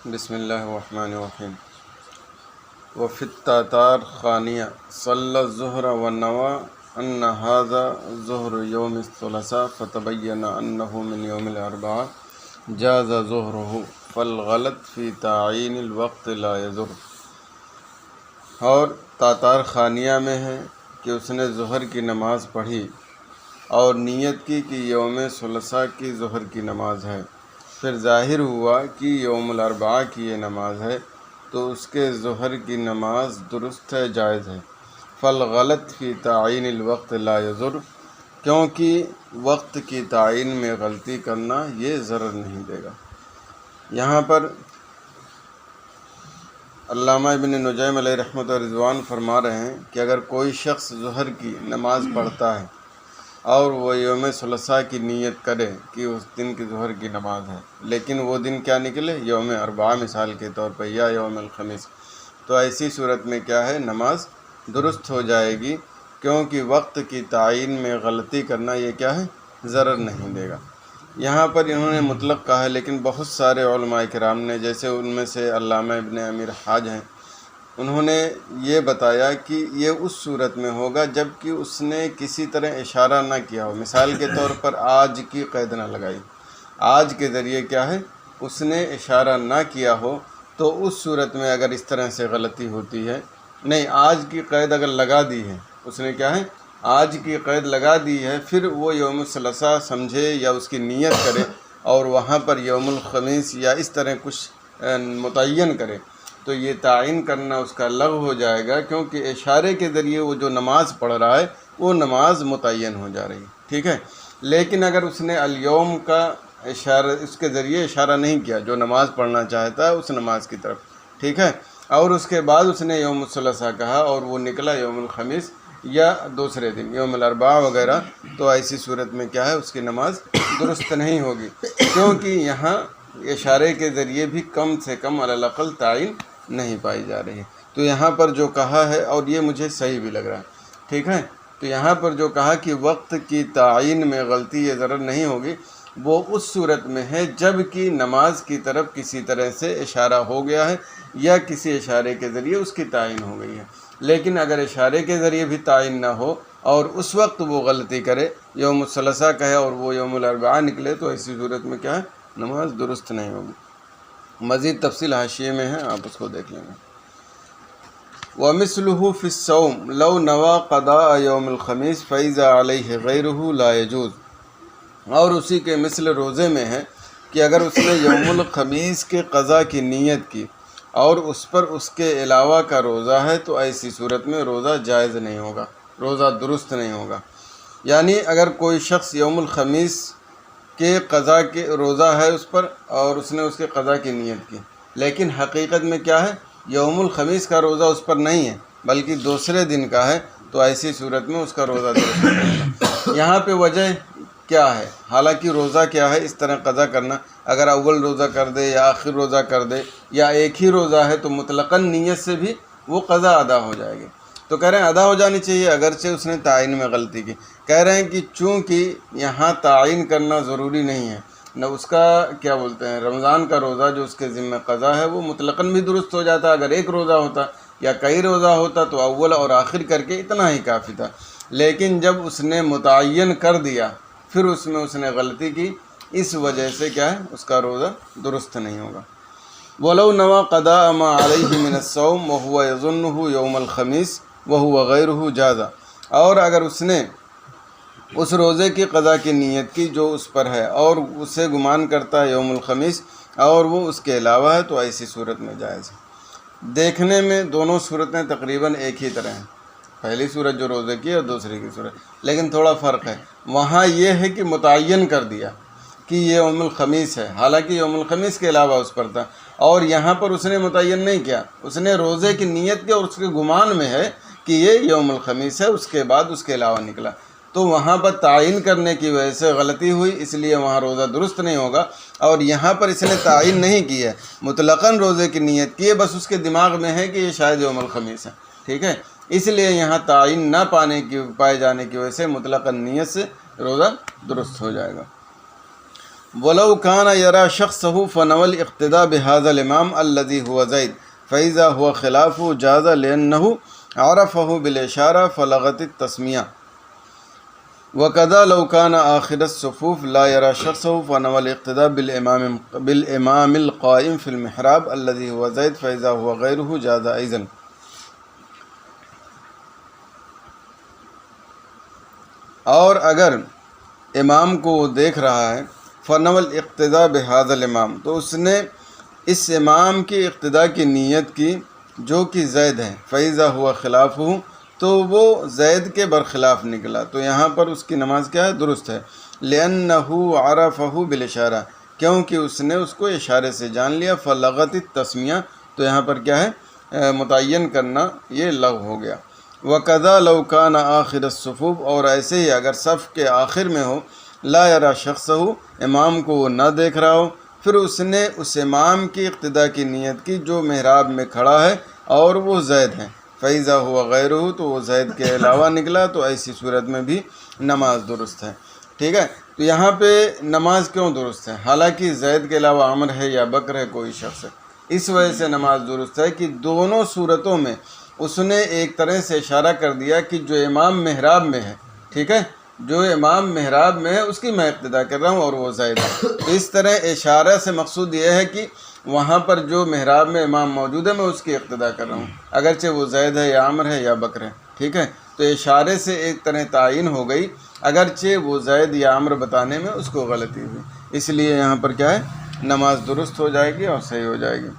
بسم اللہ الرحمن الرحیم وفی التاتار خانیہ صلی الظہر ونوى ان هذا ظہر یوم الثلاثاء فتبین انہ من یوم الاربعاء جاز ظہرہ فالغلط فی تعین الوقت لا یضر۔ اور تاتار خانیہ میں ہے کہ اس نے ظہر کی نماز پڑھی اور نیت کی کہ یوم ثلاثاء کی ظہر کی نماز ہے، پھر ظاہر ہوا کہ یوم الاربعاء کی یہ نماز ہے تو اس کے ظہر کی نماز درست ہے، جائز ہے۔ فالغلط فی تعین الوقت لا یضر، کیونکہ وقت کی تعین میں غلطی کرنا یہ ضرر نہیں دے گا۔ یہاں پر علامہ ابن نجیم علیہ رحمۃ و رضوان فرما رہے ہیں کہ اگر کوئی شخص ظہر کی نماز پڑھتا ہے اور وہ یوم ثلاثاء کی نیت کرے کہ اس دن کی ظہر کی نماز ہے، لیکن وہ دن کیا نکلے یوم اربعاء مثال کے طور پر یا یوم الخمیس، تو ایسی صورت میں کیا ہے، نماز درست ہو جائے گی، کیونکہ وقت کی تعین میں غلطی کرنا یہ کیا ہے، ضرر نہیں دے گا۔ یہاں پر انہوں نے مطلق کہا ہے، لیکن بہت سارے علماء کرام نے، جیسے ان میں سے علامہ ابن امیر حاج ہیں، انہوں نے یہ بتایا کہ یہ اس صورت میں ہوگا جب کہ اس نے کسی طرح اشارہ نہ کیا ہو، مثال کے طور پر آج کی قید نہ لگائی، آج کے ذریعے کیا ہے اس نے اشارہ نہ کیا ہو، تو اس صورت میں اگر اس طرح سے غلطی ہوتی ہے، نہیں آج کی قید اگر لگا دی ہے، اس نے کیا ہے آج کی قید لگا دی ہے، پھر وہ یوم الثلاثاء سمجھے یا اس کی نیت کرے اور وہاں پر یوم الخمیس یا اس طرح کچھ متعین کرے، تو یہ تعین کرنا اس کا لغو ہو جائے گا، کیونکہ اشارے کے ذریعے وہ جو نماز پڑھ رہا ہے وہ نماز متعین ہو جا رہی ہے، ٹھیک ہے۔ لیکن اگر اس نے الیوم کا اشارہ، اس کے ذریعے اشارہ نہیں کیا جو نماز پڑھنا چاہتا ہے اس نماز کی طرف، ٹھیک ہے، اور اس کے بعد اس نے یوم الثلاثاء کہا اور وہ نکلا یوم الخمیس یا دوسرے دن یوم الاربعاء وغیرہ، تو ایسی صورت میں کیا ہے اس کی نماز درست نہیں ہوگی، کیونکہ یہاں اشارے کے ذریعے بھی کم سے کم علی الاقل تعین نہیں پائی جا رہی ہے۔ تو یہاں پر جو کہا ہے، اور یہ مجھے صحیح بھی لگ رہا ہے، ٹھیک ہے، تو یہاں پر جو کہا کہ وقت کی تعین میں غلطی یہ ضرر نہیں ہوگی، وہ اس صورت میں ہے جب کہ نماز کی طرف کسی طرح سے اشارہ ہو گیا ہے یا کسی اشارے کے ذریعے اس کی تعین ہو گئی ہے۔ لیکن اگر اشارے کے ذریعے بھی تعین نہ ہو اور اس وقت وہ غلطی کرے، یوم الثلاثاء کہے اور وہ یوم الاربعاء نکلے، تو ایسی صورت میں کیا ہے، نماز درست نہیں ہوگی۔ مزید تفصیل حاشیے میں ہے، آپ اس کو دیکھ لیں گے۔ وَمِثْلُهُ فِي الصَّوْمِ لَوْ نَوَى قَضَاءَ يَوْمِ الْخَمِيسِ فَإِذَا عَلَيْهِ غَيْرُهُ لَا يَجُوزُ، اور اسی کے مثل روزے میں ہے کہ اگر اس نے یوم الخمیس کے قضا کی نیت کی اور اس پر اس کے علاوہ کا روزہ ہے، تو ایسی صورت میں روزہ جائز نہیں ہوگا، روزہ درست نہیں ہوگا۔ یعنی اگر کوئی شخص یوم الخمیس کے قضا کے روزہ ہے اس پر اور اس نے اس کے قضا کی نیت کی، لیکن حقیقت میں کیا ہے، یوم الخمیس کا روزہ اس پر نہیں ہے بلکہ دوسرے دن کا ہے، تو ایسی صورت میں اس کا روزہ درست نہیں ہوگا۔ یہاں پہ وجہ کیا ہے، حالانکہ روزہ کیا ہے، اس طرح قضا کرنا، اگر اول روزہ کر دے یا آخر روزہ کر دے یا ایک ہی روزہ ہے تو مطلقاً نیت سے بھی وہ قضا ادا ہو جائے گی، تو کہہ رہے ہیں ادا ہو جانی چاہیے اگرچہ اس نے تعین میں غلطی کی۔ کہہ رہے ہیں کہ چونکہ یہاں تعین کرنا ضروری نہیں ہے، نہ اس کا کیا بولتے ہیں رمضان کا روزہ جو اس کے ذمہ قضا ہے وہ مطلقاً بھی درست ہو جاتا، اگر ایک روزہ ہوتا یا کئی روزہ ہوتا تو اول اور آخر کر کے اتنا ہی کافی تھا، لیکن جب اس نے متعین کر دیا پھر اس میں اس نے غلطی کی، اس وجہ سے کیا ہے اس کا روزہ درست نہیں ہوگا۔ وَلَوْ نَوَى قَضَاءَ مَا عَلَيْهِ مِنَ الصَّوْمِ وَهُوَ يَظُنُّهُ يَوْمَ الْخَمِيسِ وَهُوَ غَيْرُهُ جَازَ، اور اگر اس نے اس روزے کی قضا کی نیت کی جو اس پر ہے اور اسے گمان کرتا ہے یوم الخمیس اور وہ اس کے علاوہ ہے، تو ایسی صورت میں جائز ہے۔ دیکھنے میں دونوں صورتیں تقریباً ایک ہی طرح ہیں، پہلی صورت جو روزے کی اور دوسری کی صورت، لیکن تھوڑا فرق ہے۔ وہاں یہ ہے کہ متعین کر دیا کہ یہ یوم الخمیس ہے، حالانکہ یوم الخمیس کے علاوہ اس پر تھا، اور یہاں پر اس نے متعین نہیں کیا، اس نے روزے کی نیت کی اور اس کے گمان میں ہے کہ یہ یوم الخمیس ہے، اس کے بعد اس کے علاوہ نکلا، تو وہاں پر تعین کرنے کی وجہ سے غلطی ہوئی، اس لیے وہاں روزہ درست نہیں ہوگا۔ اور یہاں پر اس نے تعین نہیں کی ہے، مطلقاً روزے کی نیت کی ہے، بس اس کے دماغ میں ہے کہ یہ شاید یوم الخمیس ہے، ٹھیک ہے، اس لیے یہاں تعین نہ پائے جانے کی وجہ سے مطلقاً نیت سے روزہ درست ہو جائے گا۔ ولو کان یرا شخصہ فنوى الاقتداء بهذا الامام الذي هو زید فاذا هو خلافه جاز لانه عرفه بالاشارہ فلغت التسمیہ وكذا لو كان آخر الصفوف لا يرى شخصه فنوى الاقتداء بالامام القائم في المحراب الذي هو زید فاذا هو غيره جاز ايضا. اور اگر امام کو وہ دیکھ رہا ہے فنوى الاقتداء بهذا الامام تو اس نے اس امام کی اقتداء کی نیت کی جو کہ زید ہے، فاذا هو خلافه تو وہ زید کے برخلاف نکلا تو یہاں پر اس کی نماز کیا ہے؟ درست ہے. لأنه عرفه بالاشارہ کیونکہ اس نے اس کو اشارے سے جان لیا. فلغت التسمیہ تو یہاں پر کیا ہے؟ متعین کرنا یہ لغو ہو گیا. وَكَذَا لَوْ كَانَ آخِرَ الصُّفُوف اور ایسے ہی اگر صف کے آخر میں ہو لا يَرَى شَخْصَهُ امام کو وہ نہ دیکھ رہا ہو پھر اس نے اس امام کی اقتداء کی نیت کی جو محراب میں کھڑا ہے اور وہ زید ہیں. فَإِذَا هُوَ غَيْرُهُ تو وہ زید کے علاوہ نکلا تو ایسی صورت میں بھی نماز درست ہے. ٹھیک ہے، تو یہاں پہ نماز کیوں درست ہے؟ حالانکہ زید کے علاوہ عمر ہے یا بکر ہے کوئی شخص ہے، اس وجہ سے نماز درست ہے کہ دونوں صورتوں میں اس نے ایک طرح سے اشارہ کر دیا کہ جو امام محراب میں ہے، ٹھیک ہے، جو امام محراب میں ہے اس کی میں اقتداء کر رہا ہوں اور وہ زید ہے. تو اس طرح اشارہ سے مقصود یہ ہے کہ وہاں پر جو محراب میں امام موجود ہے میں اس کی اقتداء کر رہا ہوں اگرچہ وہ زید ہے یا عمر ہے یا بکر ہے. ٹھیک ہے، تو اشارے سے ایک طرح تعین ہو گئی اگرچہ وہ زید یا عمر بتانے میں اس کو غلطی ہوئی، اس لیے یہاں پر کیا ہے؟ نماز درست ہو جائے گی اور صحیح ہو جائے گی.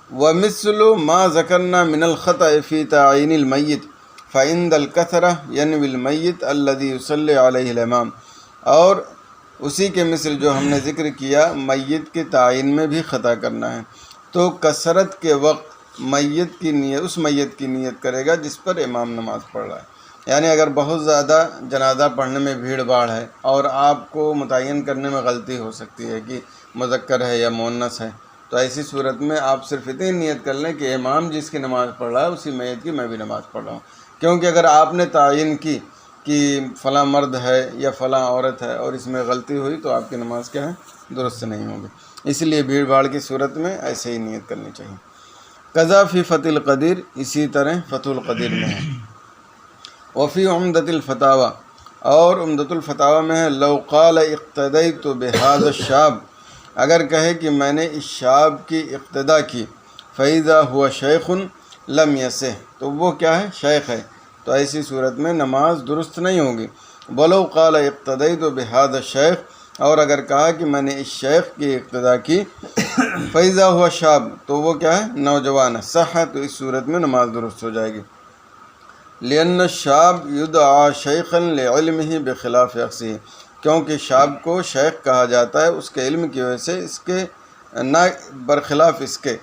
وَمِثْلُ مَا ذَكَرْنَا مِنَ الْخَطَأِ فِي تَعْيِينِ الْمَيِّتِ فَعِنْدَ الْكَثْرَةِ يَنْوِي الْمَيِّتَ الَّذِي يُصَلِّي عَلَيْهِ الْإِمَامُ اور اسی کے مثل جو ہم نے ذکر کیا میت کے تعین میں بھی خطا کرنا ہے تو کثرت کے وقت میت کی نیت اس میت کی نیت کرے گا جس پر امام نماز پڑھ رہا ہے. یعنی اگر بہت زیادہ جنازہ پڑھنے میں بھیڑ بھاڑ ہے اور آپ کو متعین کرنے میں غلطی ہو سکتی ہے کہ مذکر ہے یا مؤنث ہے تو ایسی صورت میں آپ صرف اتنی نیت کر لیں کہ امام جس کی نماز پڑھ رہا ہے اسی میت کی میں بھی نماز پڑھ رہا ہوں. کیونکہ اگر آپ نے تعین کی کہ فلاں مرد ہے یا فلاں عورت ہے اور اس میں غلطی ہوئی تو آپ کی نماز کیا ہے؟ درست نہیں ہوگی. اس لیے بھیڑ بھاڑ کی صورت میں ایسے ہی نیت کرنی چاہیے. قضا فی فتح القدیر اسی طرح فتح القدیر میں ہے. وفی عمدۃ الفتاوی اور عمدۃ الفتاوی میں ہے لو قال اقتدیت بهذا الشاب اگر کہے کہ میں نے اس شاب کی اقتداء کی فاذا هو شیخ لم یصح تو وہ کیا ہے؟ شیخ ہے تو ایسی صورت میں نماز درست نہیں ہوگی. ولو قال اقتدیت بهذا الشیخ اور اگر کہا کہ میں نے اس شیخ کی اقتداء کی فاذا هو شاب تو وہ کیا ہے؟ نوجوان ہے. صح تو اس صورت میں نماز درست ہو جائے گی. لأن الشاب يدعى شیخا لعلمه بخلاف عکسه کیونکہ شاب کو شیخ کہا جاتا ہے اس کے علم کی وجہ سے اس کے نہ برخلاف اس کے،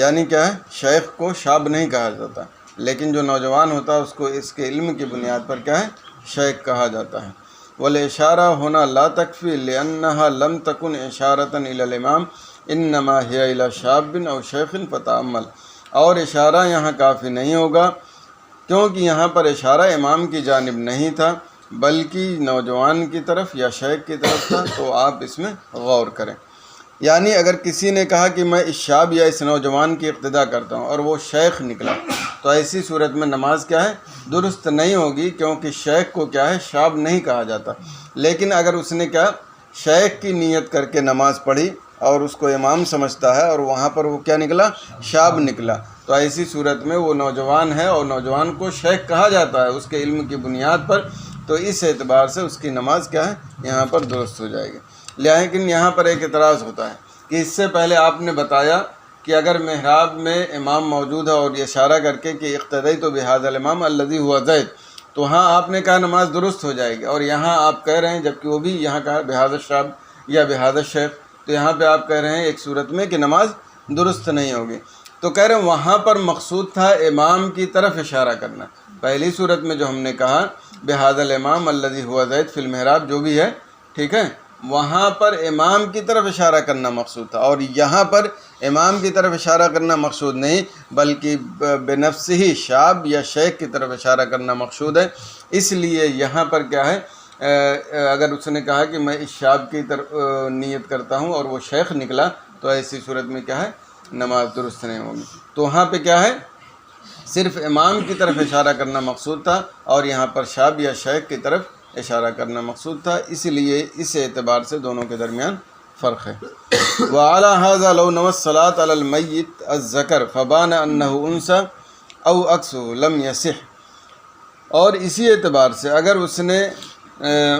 یعنی کیا ہے؟ شیخ کو شاب نہیں کہا جاتا لیکن جو نوجوان ہوتا ہے اس کو اس کے علم کی بنیاد پر کیا ہے؟ شیخ کہا جاتا ہے. والاشارہ ہونا لا تکفی لأنها لم تکن اشارۃ الی الامام انما هي الی شاب او شیخ فتأمل اور اشارہ یہاں کافی نہیں ہوگا کیونکہ یہاں پر اشارہ امام کی جانب نہیں تھا بلکہ نوجوان کی طرف یا شیخ کی طرف تھا تو آپ اس میں غور کریں. یعنی اگر کسی نے کہا کہ میں اس شاب یا اس نوجوان کی اقتداء کرتا ہوں اور وہ شیخ نکلا تو ایسی صورت میں نماز کیا ہے؟ درست نہیں ہوگی کیونکہ شیخ کو کیا ہے؟ شاب نہیں کہا جاتا. لیکن اگر اس نے کیا شیخ کی نیت کر کے نماز پڑھی اور اس کو امام سمجھتا ہے اور وہاں پر وہ کیا نکلا؟ شاب نکلا تو ایسی صورت میں وہ نوجوان ہے اور نوجوان کو شیخ کہا جاتا ہے اس کے علم کی بنیاد پر تو اس اعتبار سے اس کی نماز کیا ہے؟ یہاں پر درست ہو جائے گی. لیکن یہاں پر ایک اعتراض ہوتا ہے کہ اس سے پہلے آپ نے بتایا کہ اگر محراب میں امام موجود ہے اور یہ اشارہ کر کے کہ اقتدیت بهذا الامام الذي هو زید تو ہاں آپ نے کہا نماز درست ہو جائے گی اور یہاں آپ کہہ رہے ہیں جبکہ وہ بھی یہاں کہا بهذا الشاب یا بهذا الشیخ تو یہاں پہ آپ کہہ رہے ہیں ایک صورت میں کہ نماز درست نہیں ہوگی. تو کہہ رہے ہیں وہاں پر مقصود تھا امام کی طرف اشارہ کرنا. پہلی صورت میں جو ہم نے کہا بهذا الامام الذي هو زید فی المحراب جو بھی ہے ٹھیک ہے وہاں پر امام کی طرف اشارہ کرنا مقصود تھا اور یہاں پر امام کی طرف اشارہ کرنا مقصود نہیں بلکہ بنفسہ ہی شاب یا شیخ کی طرف اشارہ کرنا مقصود ہے. اس لیے یہاں پر کیا ہے اگر اس نے کہا کہ میں اس شاب کی طرف نیت کرتا ہوں اور وہ شیخ نکلا تو ایسی صورت میں کیا ہے نماز درست نہیں ہوگی۔ تو وہاں پہ کیا ہے صرف امام کی طرف اشارہ کرنا مقصود تھا اور یہاں پر شاب یا شیخ کی طرف اشارہ کرنا مقصود تھا، اس لیے اس اعتبار سے دونوں کے درمیان فرق ہے۔ وعلی ھذا لو نوى الصلاة علی المیت الذکر فبان انہ انثی او عکسہ لم یصح، اور اسی اعتبار سے اگر اس نے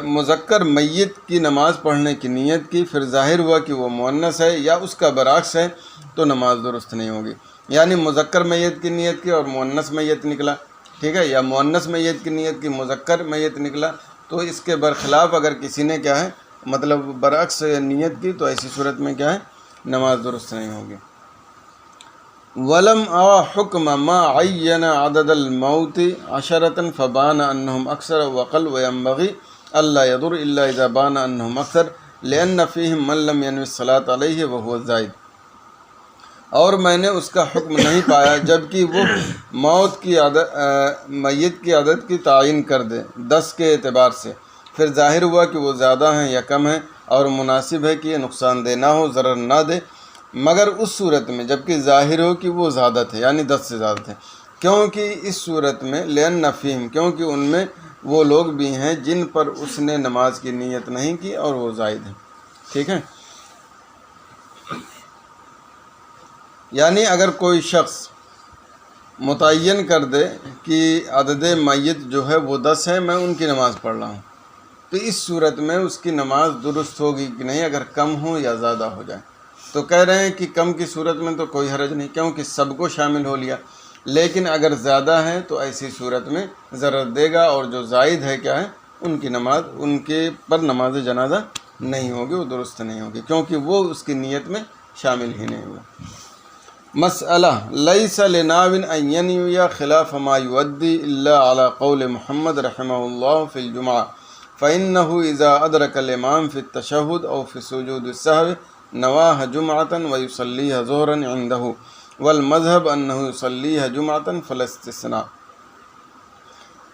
مذکر میت کی نماز پڑھنے کی نیت کی پھر ظاہر ہوا کہ وہ مؤنث ہے یا اس کا برعکس ہے تو نماز درست نہیں ہوگی۔ یعنی مذکر میت کی نیت کی اور مؤنث میت نکلا، ٹھیک ہے، یا مؤنث میت کی نیت کی مذکر میت نکلا، تو اس کے برخلاف اگر کسی نے کیا ہے مطلب برعکس نیت کی تو ایسی صورت میں کیا ہے نماز درست نہیں ہوگی۔ وَلَمْ أَرَ حُكْمَ مَا عَيَّنَ عَدَدَ الْمَوْتِ عَشَرَةً فَبَانَ أَنَّهُمْ أَكْثَرُ وَأَقَلُّ وَيَنبَغِي أَلَّا يَضُرَّ إِلَّا إِذَا بَانَ أَنَّهُمْ أَكْثَرُ لِأَنَّ فِيهِمْ مَن لَّمْ يَنوِ الصَّلَاةَ عَلَيْهِ وَهُوَ زَائِد، اور میں نے اس کا حکم نہیں پایا جبکہ وہ موت کی میت کی عدد کی تعین کر دے 10 کے اعتبار سے، پھر ظاہر ہوا کہ وہ زیادہ ہیں یا کم ہیں اور مناسب ہے کہ یہ نقصان دہ نہ ہو ضرر نہ دے، مگر اس صورت میں جبکہ ظاہر ہو کہ وہ زیادہ تھے یعنی 10 سے زیادہ تھے، کیونکہ اس صورت میں لأن فیہم کیونکہ ان میں وہ لوگ بھی ہیں جن پر اس نے نماز کی نیت نہیں کی اور وہ زائد ہیں، ٹھیک ہے۔ یعنی اگر کوئی شخص متعین کر دے کہ عدد میت جو ہے وہ 10 ہے، میں ان کی نماز پڑھ رہا ہوں، تو اس صورت میں اس کی نماز درست ہوگی کہ نہیں اگر کم ہو یا زیادہ ہو جائے۔ تو کہہ رہے ہیں کہ کم کی صورت میں تو کوئی حرج نہیں کیونکہ سب کو شامل ہو لیا، لیکن اگر زیادہ ہے تو ایسی صورت میں ضرر دے گا، اور جو زائد ہے کیا ہے ان کی نماز ان کے پر نماز جنازہ نہیں ہوگی، وہ درست نہیں ہوگی کیونکہ وہ اس کی نیت میں شامل ہی نہیں ہوا۔ مسئلہ لیس لناو ان ینوی خلاف ما یؤدی الا علی قول محمد رحمہ اللہ فی الجمعہ فإنه اذا ادرک الامام فی التشہد او فی سجود السہو نواہ جمعۃ ویصلیہ ظہرا عنده والمذہب انہ یصلیہ جمعۃ فلا استثناء۔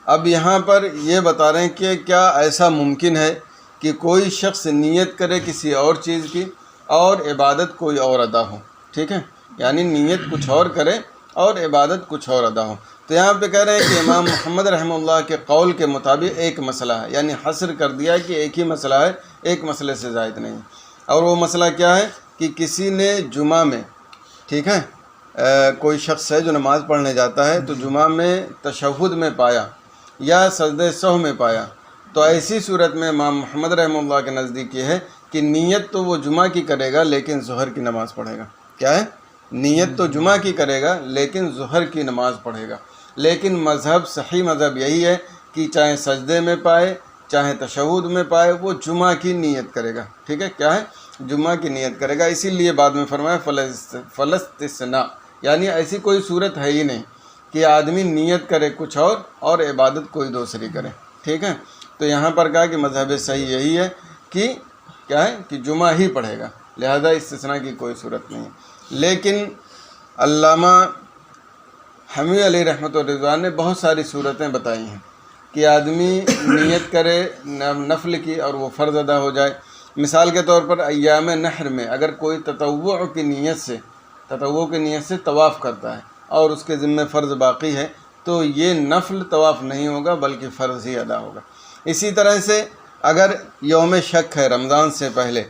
اب یہاں پر یہ بتا رہے ہیں کہ کیا ایسا ممکن ہے کہ کوئی شخص نیت کرے کسی اور چیز کی اور عبادت کوئی اور ادا ہو، ٹھیک ہے، یعنی نیت کچھ اور کرے اور عبادت کچھ اور ادا ہو۔ تو یہاں پہ کہہ رہے ہیں کہ امام محمد رحمہ اللہ کے قول کے مطابق ایک مسئلہ ہے، یعنی حصر کر دیا کہ ایک ہی مسئلہ ہے، ایک مسئلے سے زائد نہیں، اور وہ مسئلہ کیا ہے کہ کسی نے جمعہ میں، ٹھیک ہے، کوئی شخص ہے جو نماز پڑھنے جاتا ہے تو جمعہ میں تشہد میں پایا یا سجدہ سہو میں پایا، تو ایسی صورت میں امام محمد رحمہ اللہ کے نزدیک یہ ہے کہ نیت تو وہ جمعہ کی کرے گا لیکن ظہر کی نماز پڑھے گا، کیا ہے نیت تو جمعہ کی کرے گا لیکن ظہر کی نماز پڑھے گا، لیکن مذہب صحیح مذہب یہی ہے کہ چاہے سجدے میں پائے چاہے تشہد میں پائے وہ جمعہ کی نیت کرے گا، ٹھیک ہے، کیا ہے جمعہ کی نیت کرے گا۔ اسی لیے بعد میں فرمایا فلستثناء، یعنی ایسی کوئی صورت ہے ہی نہیں کہ آدمی نیت کرے کچھ اور عبادت کوئی دوسری کرے، ٹھیک ہے۔ تو یہاں پر کہا کہ مذہب صحیح یہی ہے کہ کیا ہے کہ جمعہ ہی پڑھے گا، لہذا استثناء کی کوئی صورت نہیں ہے۔ لیکن علامہ حمیدی علیہ رحمۃ الرضوان نے بہت ساری صورتیں بتائی ہیں کہ آدمی نیت کرے نفل کی اور وہ فرض ادا ہو جائے۔ مثال کے طور پر ایام نحر میں اگر کوئی تطوع کی نیت سے طواف کرتا ہے اور اس کے ذمہ فرض باقی ہے تو یہ نفل طواف نہیں ہوگا بلکہ فرض ہی ادا ہوگا۔ اسی طرح سے اگر یوم شک ہے رمضان سے پہلے،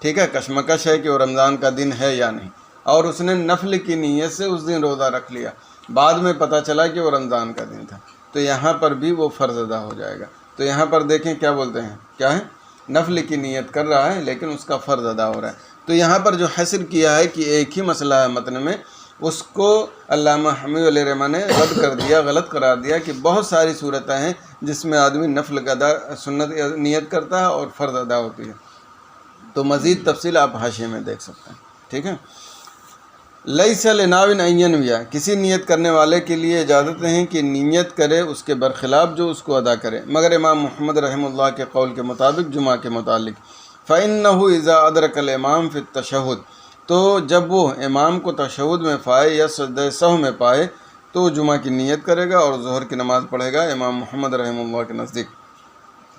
ٹھیک ہے، کشمکش ہے کہ وہ رمضان کا دن ہے یا نہیں، اور اس نے نفل کی نیت سے اس دن روزہ رکھ لیا، بعد میں پتہ چلا کہ وہ رمضان کا دن تھا، تو یہاں پر بھی وہ فرض ادا ہو جائے گا۔ تو یہاں پر دیکھیں کیا بولتے ہیں، کیا ہے نفل کی نیت کر رہا ہے لیکن اس کا فرض ادا ہو رہا ہے۔ تو یہاں پر جو حصر کیا ہے کہ ایک ہی مسئلہ ہے متن میں، اس کو علامہ حمیدی علیہ رحمہ نے رد کر دیا، غلط قرار دیا کہ بہت ساری صورتیں ہیں جس میں آدمی نفل کا سنت نیت کرتا ہے اور فرض ادا ہوتی ہے۔ تو مزید تفصیل آپ حاشیے میں دیکھ سکتے ہیں، ٹھیک ہے۔ لیس لناو ان ینوی، کسی نیت کرنے والے کے لیے اجازت نہیں کہ نیت کرے اس کے برخلاف جو اس کو ادا کرے، مگر امام محمد رحمہ اللہ کے قول کے مطابق جمعہ کے متعلق فإنه اذا ادرک الامام فی التشہد، تو جب وہ امام کو تشہد میں پائے یا سجدہ سہو میں پائے تو جمعہ کی نیت کرے گا اور ظہر کی نماز پڑھے گا امام محمد رحمہ اللہ کے نزدیک۔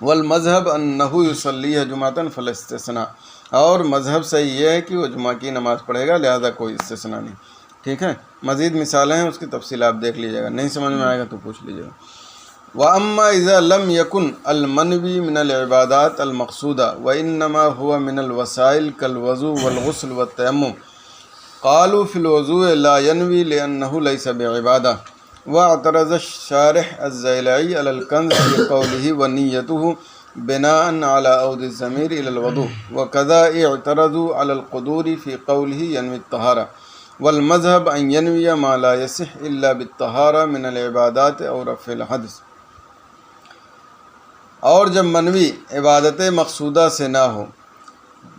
والمذہب انہ یصلیہ جمعۃ فلا استثناء، اور مذہب صحیح یہ ہے کہ وہ جمعہ کی نماز پڑھے گا، لہذا کوئی استثناء نہیں. ٹھیک ہے، مزید مثالیں ہیں، اس کی تفصیل آپ دیکھ لیجیے گا، نہیں سمجھ میں آئے گا تو پوچھ لیجیے گا. وَأَمَّا إِذَا لَمْ يَكُنْ الْمَنْوِي مِنَ الْعِبَادَاتِ الْمَقْصُودَةِ وَإِنَّمَا هُوَ مِنَ الْوَسَائِلِ كَالْوُضُوءِ وَالْغُسْلِ وَالتَّيَمُّمِ قالوا في الوضوء لا ينوي لأنه ليس بعبادة. واعترض الشارح الزيلعي على الكنز في قوله ونيته بناء على عود الضمير إلى الوضوء، وكذا اعترضوا على القدور في قوله ينوي الطهارة. والمذهب أن ينوي ما لا يصح إلا بالطهارة من العبادات أو رفع الحدث. اور جب منوی عبادت مقصودہ سے نہ ہو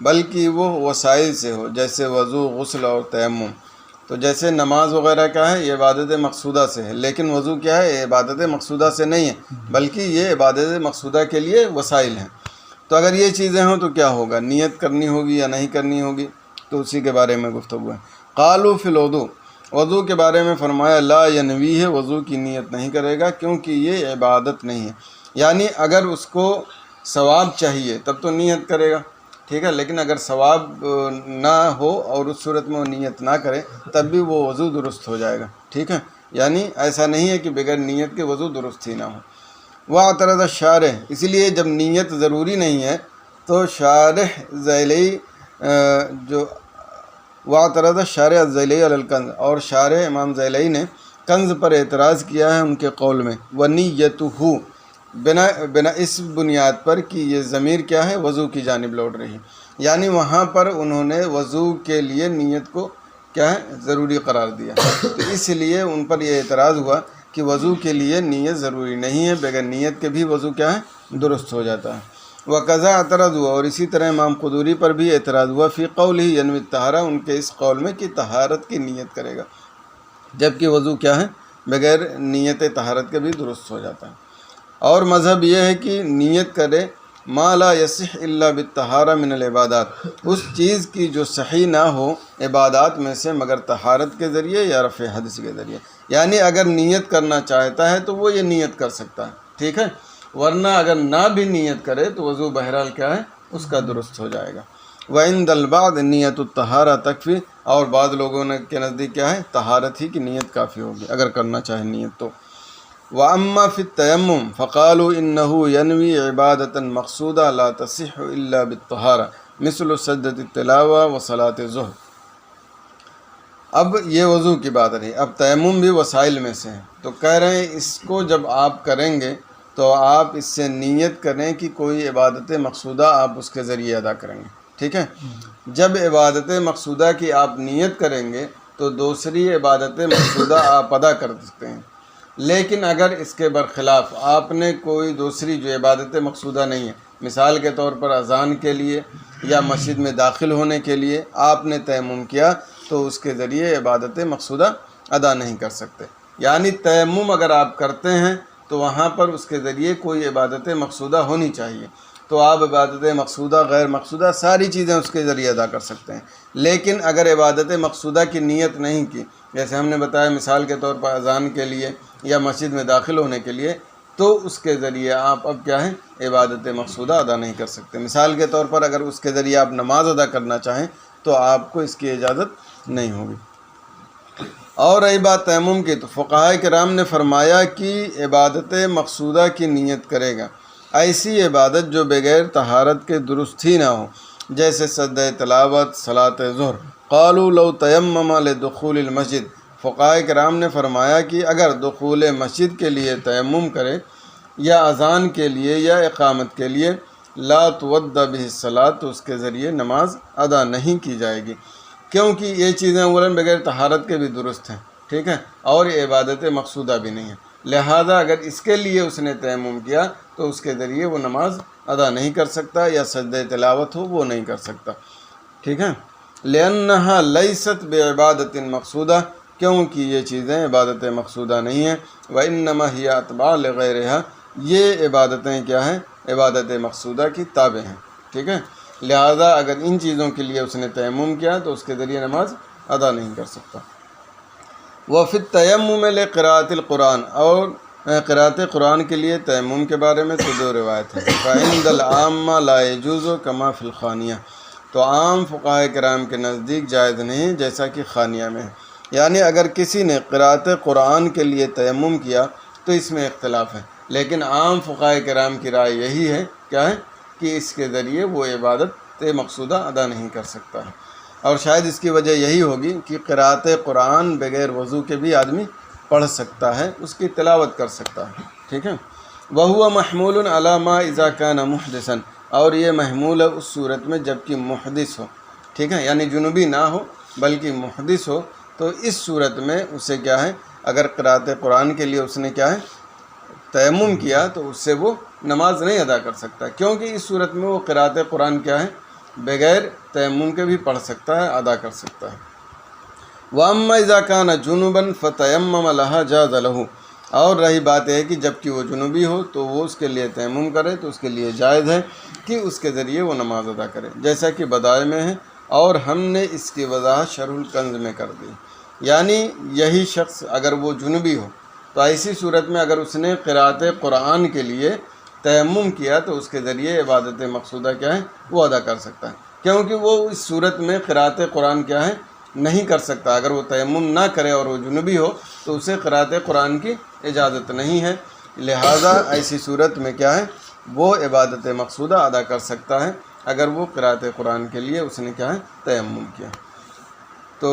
بلکہ وہ وسائل سے ہو، جیسے وضو، غسل اور تیمم. تو جیسے نماز وغیرہ کیا ہے، یہ عبادت مقصودہ سے ہے، لیکن وضو کیا ہے، یہ عبادت مقصودہ سے نہیں ہے، بلکہ یہ عبادت مقصودہ کے لیے وسائل ہیں. تو اگر یہ چیزیں ہوں تو کیا ہوگا، نیت کرنی ہوگی یا نہیں کرنی ہوگی، تو اسی کے بارے میں گفتگو ہے. قالوا فی الوضو، وضو کے بارے میں فرمایا لا ینوی ہے، وضو کی نیت نہیں کرے گا کیونکہ یہ عبادت نہیں ہے. یعنی اگر اس کو ثواب چاہیے تب تو نیت کرے گا، ٹھیک ہے، لیکن اگر ثواب نہ ہو اور اس صورت میں وہ نیت نہ کرے تب بھی وہ وضو درست ہو جائے گا. ٹھیک ہے، یعنی ایسا نہیں ہے کہ بغیر نیت کے وضو درست ہی نہ ہو. واعترض الشارح، اسی لیے جب نیت ضروری نہیں ہے تو شارح ذیلی جو واعترض الشارح الذیلی علی الکنز، اور شارح امام ذیلی نے کنز پر اعتراض کیا ہے ان کے قول میں. ونیتہ، بنا اس بنیاد پر کہ یہ ضمیر کیا ہے، وضو کی جانب لوٹ رہی ہے، یعنی وہاں پر انہوں نے وضو کے لیے نیت کو کیا ہے، ضروری قرار دیا. تو اس لیے ان پر یہ اعتراض ہوا کہ وضو کے لیے نیت ضروری نہیں ہے، بغیر نیت کے بھی وضو کیا ہے، درست ہو جاتا ہے. وقضا اعتراض ہوا، اور اسی طرح امام قدوری پر بھی اعتراض ہوا فی قولہ ینوی الطہارہ، ان کے اس قول میں کہ طہارت کی نیت کرے گا، جبکہ وضو کیا ہے، بغیر نیت طہارت کے بھی درست ہو جاتا ہے. اور مذہب یہ ہے کہ نیت کرے ما لا یصح الا بالطہارہ من العبادات، اس چیز کی جو صحیح نہ ہو عبادات میں سے مگر طہارت کے ذریعے یا رفع حدث کے ذریعے. یعنی اگر نیت کرنا چاہتا ہے تو وہ یہ نیت کر سکتا ہے، ٹھیک ہے، ورنہ اگر نہ بھی نیت کرے تو وضو بہرحال کیا ہے، اس کا درست ہو جائے گا. وعند البعض نیت الطہارہ تکفی، اور بعض لوگوں کے نزدیک کیا ہے، طہارت ہی کی نیت کافی ہوگی اگر کرنا چاہے نیت تو. وَأَمَّا فِي التَّيَمُّمِ فَقَالُوا إِنَّهُ يَنْوِي عِبَادَةً مَقْصُودَةً لَا تَصِحُّ إِلَّا بِالطَّهَارَةِ مِثْلُ سَجْدَةِ التِّلَاوَةِ وَصَلَاةِ الظُّهْرِ. اب یہ وضو کی بات رہی، اب تیمم بھی وسائل میں سے ہے، تو کہہ رہے ہیں اس کو جب آپ کریں گے تو آپ اس سے نیت کریں کہ کوئی عبادت مقصودہ آپ اس کے ذریعے ادا کریں گے. ٹھیک ہے، جب عبادت مقصودہ کی آپ نیت کریں گے تو دوسری عبادت مقصودہ آپ ادا کر سکتے ہیں. لیکن اگر اس کے برخلاف آپ نے کوئی دوسری جو عبادت مقصودہ نہیں ہے، مثال کے طور پر اذان کے لیے یا مسجد میں داخل ہونے کے لیے آپ نے تیمم کیا تو اس کے ذریعے عبادت مقصودہ ادا نہیں کر سکتے. یعنی تیمم اگر آپ کرتے ہیں تو وہاں پر اس کے ذریعے کوئی عبادت مقصودہ ہونی چاہیے، تو آپ عبادت مقصودہ، غیر مقصودہ ساری چیزیں اس کے ذریعے ادا کر سکتے ہیں. لیکن اگر عبادت مقصودہ کی نیت نہیں کی، جیسے ہم نے بتایا مثال کے طور پر اذان کے لیے یا مسجد میں داخل ہونے کے لیے، تو اس کے ذریعے آپ اب کیا ہے، عبادت مقصودہ ادا نہیں کر سکتے. مثال کے طور پر اگر اس کے ذریعے آپ نماز ادا کرنا چاہیں تو آپ کو اس کی اجازت نہیں ہوگی. اور رہی بات تیمم کی، تو فقہاء کرام نے فرمایا کہ عبادت مقصودہ کی نیت کرے گا ایسی عبادت جو بغیر طہارت کے درست ہی نہ ہو، جیسے سجدہ تلاوت، صلاۃ ظہر. قالوا لو تیمم لدخول المسجد، فقہاء کرام نے فرمایا کہ اگر دخول مسجد کے لیے تیمم کرے یا اذان کے لیے یا اقامت کے لیے، لا تودع بہ الصلاۃ، تو اس کے ذریعے نماز ادا نہیں کی جائے گی، کیونکہ یہ چیزیں اولاً بغیر طہارت کے بھی درست ہیں، ٹھیک ہے، اور یہ عبادت مقصودہ بھی نہیں ہے. لہذا اگر اس کے لیے اس نے تیمم کیا تو اس کے ذریعے وہ نماز ادا نہیں کر سکتا، یا سجدہ تلاوت ہو وہ نہیں کر سکتا. ٹھیک ہے، لأنہا لیست بعبادت مقصودہ، کیونکہ یہ چیزیں عبادت مقصودہ نہیں ہیں. وإنما ہی اتباع لغیرہا، یہ عبادتیں کیا ہیں، عبادت مقصودہ کی تابع ہیں. ٹھیک ہے، لہذا اگر ان چیزوں کے لیے اس نے تیمم کیا تو اس کے ذریعے نماز ادا نہیں کر سکتا. وفی التیمم لقراءۃ القرآن، اور قراءت قرآن کے لیے تیمم کے بارے میں تو دو روایت ہیں۔ فَعِندَ الْعَامَّةِ لَا يَجُوزُ كَمَا فِي الْخَانِيَةِ، تو عام فقہاء کرام کے نزدیک جائز نہیں جیسا کہ خانیہ میں ہے۔ یعنی اگر کسی نے قراءت قرآن کے لیے تیمم کیا تو اس میں اختلاف ہے، لیکن عام فقہاء کرام کی رائے یہی ہے کیا ہے کہ اس کے ذریعے وہ عبادت مقصودہ ادا نہیں کر سکتا ہے، اور شاید اس کی وجہ یہی ہوگی کہ قراءت قرآن بغیر وضو کے بھی آدمی پڑھ سکتا ہے، اس کی تلاوت کر سکتا ہے، ٹھیک ہے۔ وَهُوَ مَحْمُولٌ عَلَى مَا إِذَا كَانَ مُحْدِثًا، اور یہ محمول ہے اس صورت میں جب کہ محدث ہو، ٹھیک ہے، یعنی جنوبی نہ ہو بلکہ محدث ہو، تو اس صورت میں اسے کیا ہے، اگر قراءت قرآن کے لیے اس نے کیا ہے تیمم کیا تو اس سے وہ نماز نہیں ادا کر سکتا، کیونکہ اس صورت میں وہ قراءت قرآن کیا ہے بغیر تیمم کے بھی پڑھ سکتا ہے، ادا کر سکتا ہے۔ وَأَمَّا إِذَا كَانَ جُنُبًا فَتَيَمَّمَ لَهَا جَازَ لَهُ، اور رہی بات ہے کہ جب کہ وہ جنوبی ہو تو وہ اس کے لیے تیمم کرے تو اس کے لیے جائز ہے کہ اس کے ذریعے وہ نماز ادا کرے، جیسا کہ بدائع میں ہے، اور ہم نے اس کی وضاحت شرح الکنز میں کر دی۔ یعنی یہی شخص اگر وہ جنوبی ہو تو ایسی صورت میں اگر اس نے قراءت قرآن کے لیے تیمم کیا تو اس کے ذریعے عبادت مقصودہ کیا ہے وہ ادا کر سکتا ہے، کیونکہ وہ اس صورت میں قراءت قرآن کیا ہے نہیں کر سکتا۔ اگر وہ تیمم نہ کرے اور وہ جنوبی ہو تو اسے قراءت قرآن کی اجازت نہیں ہے، لہٰذا ایسی صورت میں کیا ہے وہ عبادت مقصودہ ادا کر سکتا ہے اگر وہ قراءت قرآن کے لیے اس نے کیا ہے تیمم کیا۔ تو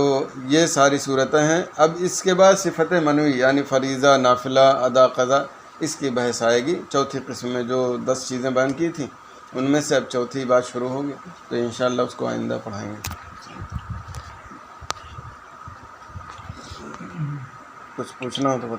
یہ ساری صورتیں ہیں۔ اب اس کے بعد صفت منوی یعنی فریضہ، نافلہ، ادا، قضا، اس کی بحث آئے گی۔ چوتھی قسم میں جو 10 چیزیں بیان کی تھیں ان میں سے اب چوتھی بات شروع ہوگی، تو انشاءاللہ اس کو آئندہ پڑھائیں گے۔ کچھ پوچھنا ہو تو